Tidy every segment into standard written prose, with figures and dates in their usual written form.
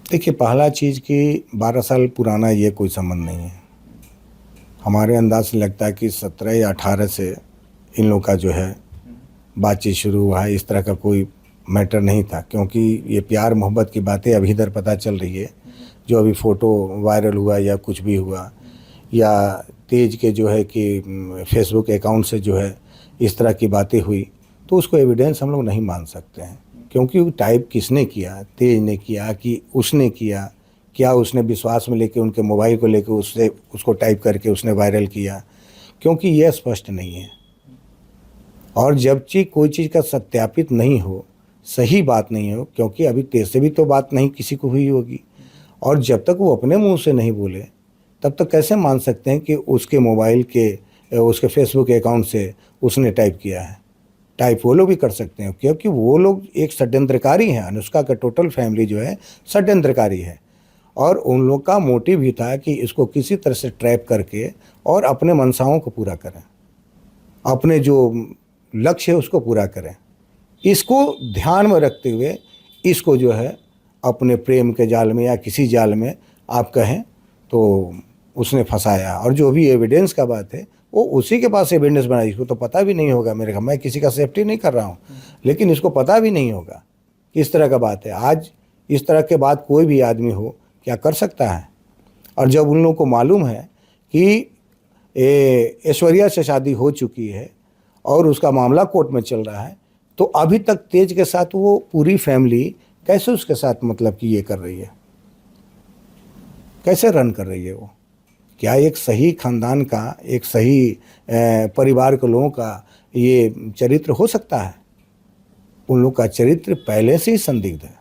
देखिए, पहला चीज़ कि 12 साल पुराना ये कोई संबंध नहीं है। हमारे अंदाज से लगता है कि 17 या 18 से इन लोग का जो है बातचीत शुरू हुआ है। इस तरह का कोई मैटर नहीं था, क्योंकि ये प्यार मोहब्बत की बातें अभी इधर पता चल रही है। जो अभी फ़ोटो वायरल हुआ या कुछ भी हुआ, या तेज के जो है कि फेसबुक अकाउंट से जो है इस तरह की बातें हुई, तो उसको एविडेंस हम लोग नहीं मान सकते हैं। क्योंकि वो टाइप किसने किया, तेज ने किया कि उसने किया, क्या उसने विश्वास में लेके उनके मोबाइल को लेके उससे उसको टाइप करके उसने वायरल किया, क्योंकि यह स्पष्ट नहीं है। और जब चीज कोई चीज़ का सत्यापित नहीं हो, सही बात नहीं हो, क्योंकि अभी तेरे से भी तो बात नहीं किसी को हुई होगी, और जब तक वो अपने मुंह से नहीं बोले तब तक कैसे मान सकते हैं कि उसके मोबाइल के उसके फेसबुक अकाउंट से उसने टाइप किया है। टाइप वो लोग भी कर सकते हैं, क्योंकि वो लोग एक षड्यंत्रकारी हैं। अनुष्का का टोटल फैमिली जो है षड्यंत्रकारी है, और उन लोग का मोटिव भी था कि इसको किसी तरह से ट्रैप करके और अपने मनसाओं को पूरा करें, अपने जो लक्ष्य है उसको पूरा करें। इसको ध्यान में रखते हुए इसको जो है अपने प्रेम के जाल में या किसी जाल में आप कहें तो उसने फंसाया। और जो भी एविडेंस का बात है वो उसी के पास एविडेंस बनाई। इसको तो पता भी नहीं होगा, मेरे मैं किसी का सेफ्टी नहीं कर रहा हूँ, लेकिन इसको पता भी नहीं होगा इस तरह का बात है। आज इस तरह के बात कोई भी आदमी हो क्या कर सकता है। और जब उन लोगों को मालूम है कि ऐश्वर्या से शादी हो चुकी है और उसका मामला कोर्ट में चल रहा है, तो अभी तक तेज के साथ वो पूरी फैमिली कैसे उसके साथ मतलब कि ये कर रही है, कैसे रन कर रही है वो। क्या एक सही खानदान का, एक सही परिवार के लोगों का ये चरित्र हो सकता है? उन लोग का चरित्र पहले से ही संदिग्ध है,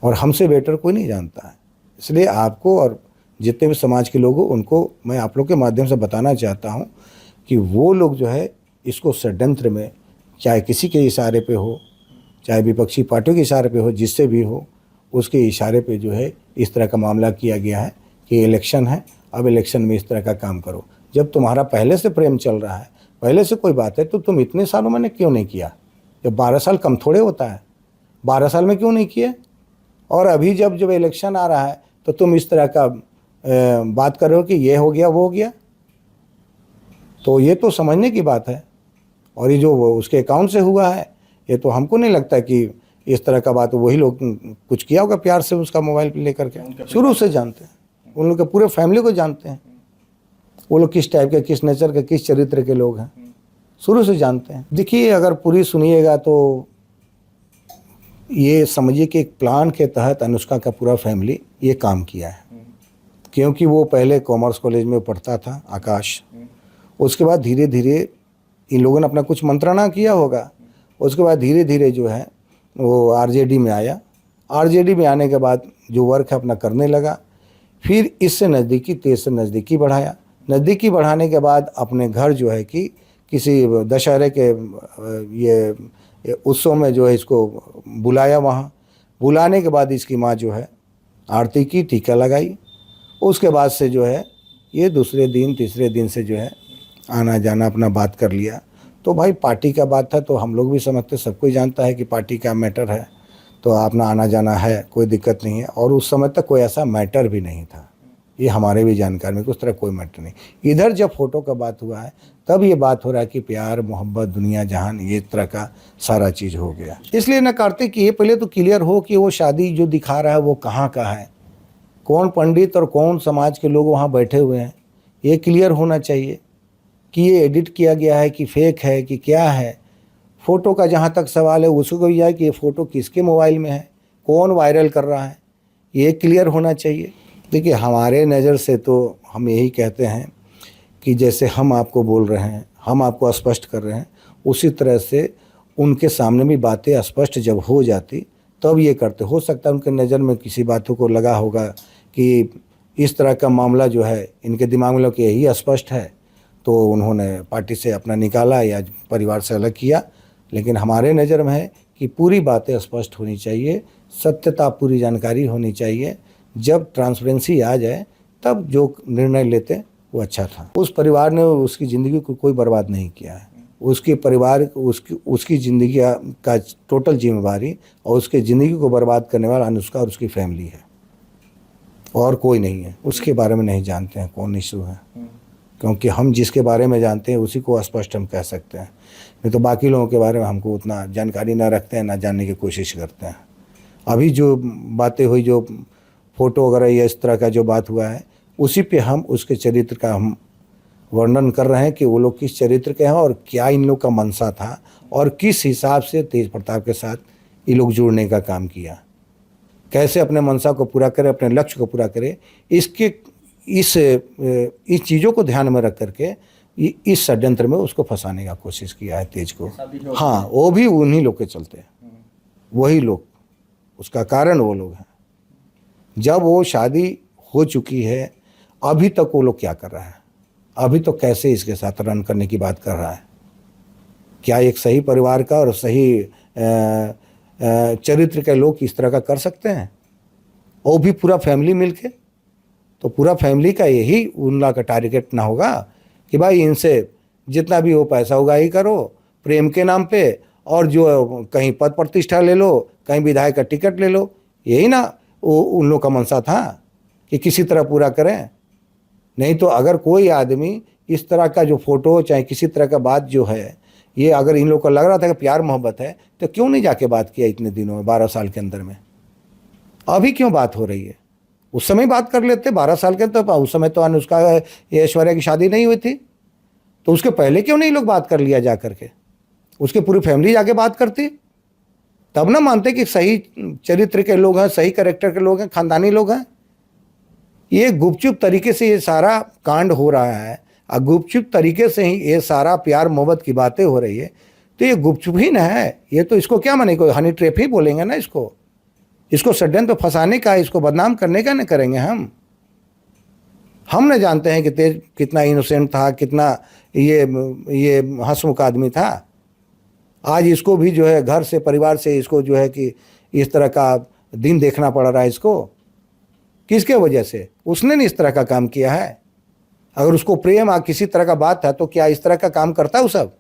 और हमसे बेटर कोई नहीं जानता है। इसलिए आपको और जितने भी समाज के लोग हो उनको मैं आप लोग के माध्यम से बताना चाहता हूँ कि वो लोग जो है इसको षड्यंत्र में, चाहे किसी के इशारे पे हो, चाहे विपक्षी पार्टियों के इशारे पे हो, जिससे भी हो, उसके इशारे पे जो है इस तरह का मामला किया गया है कि इलेक्शन है, अब इलेक्शन में इस तरह का काम करो। जब तुम्हारा पहले से प्रेम चल रहा है, पहले से कोई बात है, तो तुम इतने सालों में क्यों नहीं किया? जब 12 साल कम थोड़े होता है, 12 साल में क्यों नहीं किए? और अभी जब जब इलेक्शन आ रहा है तो तुम इस तरह का बात कर रहे हो कि ये हो गया वो हो गया। तो ये तो समझने की बात है। और ये जो उसके अकाउंट से हुआ है, ये तो हमको नहीं लगता कि इस तरह का बात वही लोग कुछ किया होगा प्यार से उसका मोबाइल लेकर के। शुरू से जानते हैं, उन लोग के पूरे फैमिली को जानते हैं, वो लोग किस टाइप के, किस नेचर के, किस चरित्र के लोग हैं, शुरू से जानते हैं। देखिए, अगर पूरी सुनिएगा तो ये समझिए कि एक प्लान के तहत अनुष्का का पूरा फैमिली ये काम किया है। क्योंकि वो पहले कॉमर्स कॉलेज में पढ़ता था, आकाश। उसके बाद धीरे धीरे इन लोगों ने अपना कुछ मंत्रणा किया होगा। उसके बाद धीरे धीरे जो है वो आरजेडी में आया। आरजेडी में आने के बाद जो वर्क है अपना करने लगा। फिर इससे नज़दीकी, तेज से नज़दीकी बढ़ाया। नज़दीकी बढ़ाने के बाद अपने घर जो है कि किसी दशहरे के ये उत्सव में जो है इसको बुलाया। वहाँ बुलाने के बाद इसकी माँ जो है आरती की, टीका लगाई। उसके बाद से जो है ये दूसरे दिन तीसरे दिन से जो है आना जाना अपना बात कर लिया। तो भाई पार्टी का बात था तो हम लोग भी समझते, सब कोई जानता है कि पार्टी का मैटर है, तो अपना आना जाना है, कोई दिक्कत नहीं है। और उस समय तक कोई ऐसा मैटर भी नहीं था, ये हमारे भी जानकारी में उस तरह कोई मैटर नहीं। इधर जब फोटो का बात हुआ है तब ये बात हो रहा है कि प्यार मोहब्बत दुनिया जहान, ये तरह का सारा चीज़ हो गया। इसलिए न कार्तिक, ये पहले तो क्लियर हो कि वो शादी जो दिखा रहा है वो कहाँ का है, कौन पंडित और कौन समाज के लोग वहाँ बैठे हुए हैं, ये क्लियर होना चाहिए कि ये एडिट किया गया है कि फेक है कि क्या है। फ़ोटो का जहाँ तक सवाल है उसको भी है कि ये फ़ोटो किसके मोबाइल में है, कौन वायरल कर रहा है, ये क्लियर होना चाहिए। देखिए, हमारे नज़र से तो हम यही कहते हैं कि जैसे हम आपको बोल रहे हैं, हम आपको स्पष्ट कर रहे हैं, उसी तरह से उनके सामने भी बातें स्पष्ट जब हो जाती तब ये करते। हो सकता है उनके नज़र में किसी बातों को लगा होगा कि इस तरह का मामला जो है इनके दिमाग में कि यही स्पष्ट है, तो उन्होंने पार्टी से अपना निकाला या परिवार से अलग किया। लेकिन हमारे नज़र में है कि पूरी बातें स्पष्ट होनी चाहिए, सत्यता पूरी जानकारी होनी चाहिए। जब ट्रांसपेरेंसी आ जाए तब जो निर्णय लेते वो अच्छा था। उस परिवार ने उसकी ज़िंदगी को कोई बर्बाद नहीं किया है। उसके परिवार उसकी उसकी ज़िंदगी का टोटल जिम्मेवारी और उसके ज़िंदगी को बर्बाद करने वाला अनुष्का और उसकी फैमिली है, और कोई नहीं है। उसके बारे में नहीं जानते हैं कौन इशू है, क्योंकि हम जिसके बारे में जानते हैं उसी को स्पष्ट हम कह सकते हैं, नहीं तो बाकी लोगों के बारे में हमको उतना जानकारी ना रखते हैं, ना जानने की कोशिश करते हैं। अभी जो बातें हुई, जो फ़ोटो वगैरह या इस तरह का जो बात हुआ है, उसी पे हम उसके चरित्र का हम वर्णन कर रहे हैं कि वो लोग किस चरित्र के हैं और क्या इन लोग का मंशा था और किस हिसाब से तेज प्रताप के साथ ये लोग जुड़ने का काम किया, कैसे अपने मंशा को पूरा करे, अपने लक्ष्य को पूरा करे। इसके इस चीज़ों को ध्यान में रख करके इस षड्यंत्र में उसको फंसाने का कोशिश किया है तेज को। हाँ, वो भी उन्हीं लोग के चलते, वही लोग, उसका कारण वो लोग हैं। जब वो शादी हो चुकी है, अभी तक वो लोग क्या कर रहा है, अभी तो कैसे इसके साथ रन करने की बात कर रहा है। क्या एक सही परिवार का और सही चरित्र के लोग इस तरह का कर सकते हैं, वो भी पूरा फैमिली मिलके? तो पूरा फैमिली का यही उन लोग का टारगेट ना होगा कि भाई इनसे जितना भी हो पैसा होगा ही करो प्रेम के नाम पे, और जो कहीं पद प्रतिष्ठा ले लो, कहीं विधायक का टिकट ले लो, यही ना वो उन लोग का मंशा था कि किसी तरह पूरा करें। नहीं तो अगर कोई आदमी इस तरह का जो फोटो चाहे किसी तरह का बात जो है, ये अगर इन लोग को लग रहा था कि प्यार मोहब्बत है, तो क्यों नहीं जाके बात किया इतने दिनों में, 12 साल के अंदर में? अभी क्यों बात हो रही है? उस समय बात कर लेते 12 साल के, तो उस समय तो अनुष्का ऐश्वर्या की शादी नहीं हुई थी, तो उसके पहले क्यों नहीं लोग बात कर लिया जा करके? उसके पूरी फैमिली जाके बात करती, तब ना मानते कि सही चरित्र के लोग हैं, सही कैरेक्टर के लोग हैं, खानदानी लोग हैं। ये गुपचुप तरीके से ये सारा कांड हो रहा है, और गुपचुप तरीके से ही ये सारा प्यार मोहब्बत की बातें हो रही है, तो ये गुपचुप ही ना है। ये तो इसको क्या माने, कोई हनी ट्रैप ही बोलेंगे ना इसको षड्यंत्र तो फंसाने का, इसको बदनाम करने का न करेंगे हम न जानते हैं कि तेज कितना इनोसेंट था, कितना ये हंसमुख आदमी था। आज इसको भी जो है घर से, परिवार से इसको जो है कि इस तरह का दिन देखना पड़ रहा है इसको। किसके वजह से? उसने नहीं इस तरह का काम किया है। अगर उसको प्रेम या किसी तरह का बात था तो क्या इस तरह का काम करता वो सब?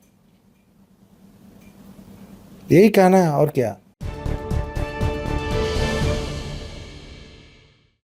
यही कहना है, और क्या।